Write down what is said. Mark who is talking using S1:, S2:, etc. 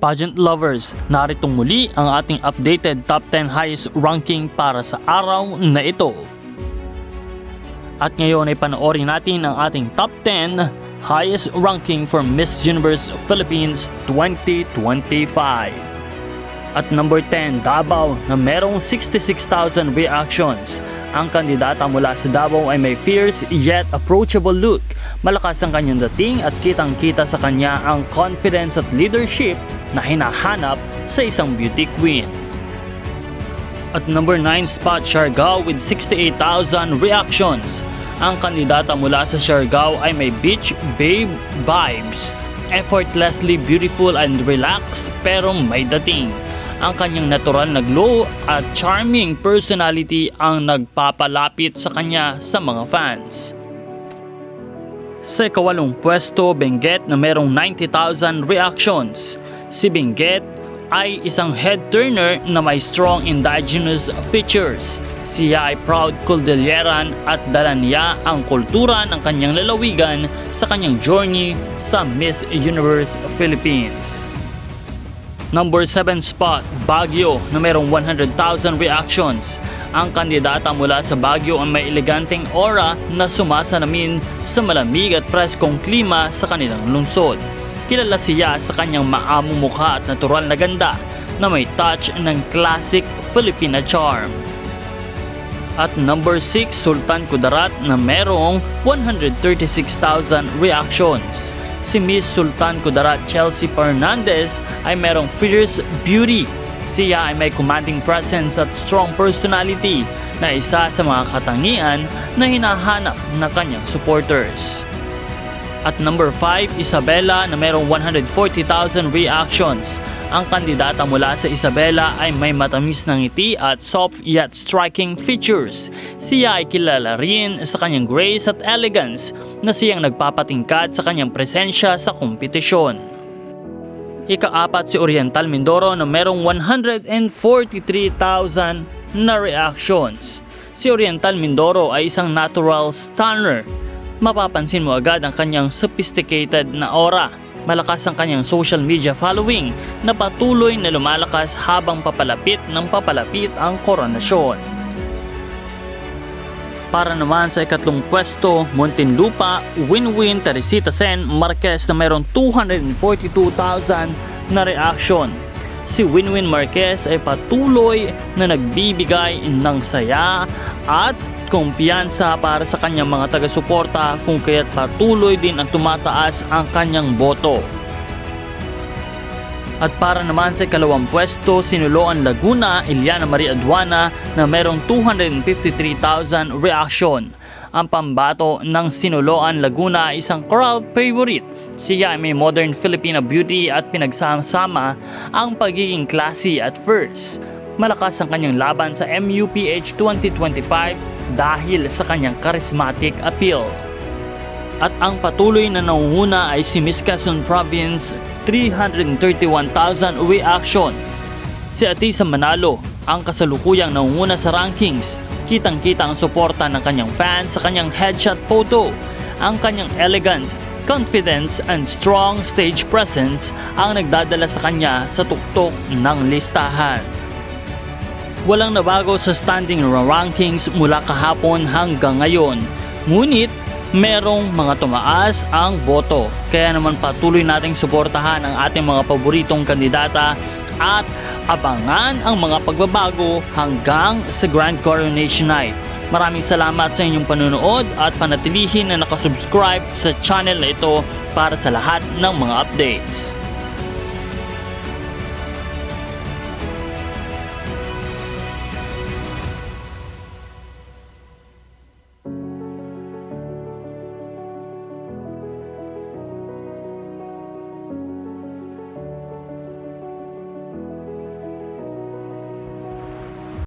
S1: Pageant lovers, narito muli ang ating updated top 10 highest ranking para sa araw na ito. At ngayon ay panoorin natin ang ating top 10 highest ranking for Miss Universe Philippines 2025. At number 10, Davao na merong 66,000 reactions. Ang kandidata mula sa Davao ay may fierce yet approachable look. Malakas ang kanyang dating at kitang-kita sa kanya ang confidence at leadership na hinahanap sa isang beauty queen. At number 9 spot, Siargao with 68,000 reactions. Ang kandidata mula sa Siargao ay may beach babe vibes. Effortlessly beautiful and relaxed pero may dating. Ang kanyang natural na glow at charming personality ang nagpapalapit sa kanya sa mga fans. Sa ikawalong pwesto, Benguet na merong 90,000 reactions. Si Benguet ay isang head-turner na may strong indigenous features. Siya ay proud Cordilleran at dala niya ang kultura ng kanyang lalawigan sa kanyang journey sa Miss Universe Philippines. Number 7 spot, Baguio na merong 100,000 reactions. Ang kandidata mula sa Baguio ay may eleganteng aura na sumasalamin sa malamig at preskong klima sa kanilang lungsod. Kilala siya sa kanyang maamong mukha at natural na ganda na may touch ng classic Filipina charm. At number 6, Sultan Kudarat na merong 136,000 reactions. Si Miss Sultan Kudarat Chelsea Fernandez ay merong fierce beauty. Siya ay may commanding presence at strong personality na isa sa mga katangian na hinahanap ng kanyang supporters. At number 5, Isabela na merong 140,000 reactions. Ang kandidata mula sa Isabela ay may matamis na ngiti at soft yet striking features. Siya ay kilala rin sa kanyang grace at elegance na siyang nagpapatingkad sa kanyang presensya sa kompetisyon. Ika-4 si Oriental Mindoro na merong 143,000 na reactions. Si Oriental Mindoro ay isang natural stunner. Mapapansin mo agad ang kanyang sophisticated na aura. Malakas ang kanyang social media following na patuloy na lumalakas habang papalapit ang koronasyon. Para naman sa ikatlong pwesto, Muntinlupa, Winwin Teresita Sen Marquez na mayroong 242,000 na reaction. Si Winwin Marquez ay patuloy na nagbibigay ng saya at kumpiyansa para sa kanyang mga taga-suporta kung kaya't patuloy din ang tumataas ang kanyang boto. At para naman sa ikalawang pwesto, Sinuloan Laguna, Iliana Marie Aduana na merong 253,000 reaction. Ang pambato ng Sinuloan Laguna ay isang crowd favorite. Siya ay may modern Filipina beauty at pinagsama ang pagiging classy at first. Malakas ang kanyang laban sa MUPH 2025 dahil sa kanyang charismatic appeal. At ang patuloy na nangunguna ay si Miss Quezon Province, 331,000 reaction. Si Atisa Manalo ang kasalukuyang nangunguna sa rankings. Kitang-kita ang suporta ng kanyang fans sa kanyang headshot photo. Ang kanyang elegance, confidence and strong stage presence ang nagdadala sa kanya sa tuktok ng listahan. Walang nabago sa standing rankings mula kahapon hanggang ngayon. Ngunit merong mga tumaas ang boto. Kaya naman patuloy nating suportahan ang ating mga paboritong kandidata at abangan ang mga pagbabago hanggang sa Grand Coronation Night. Maraming salamat sa inyong panunood at panatilihin na nakasubscribe sa channel na ito para sa lahat ng mga updates.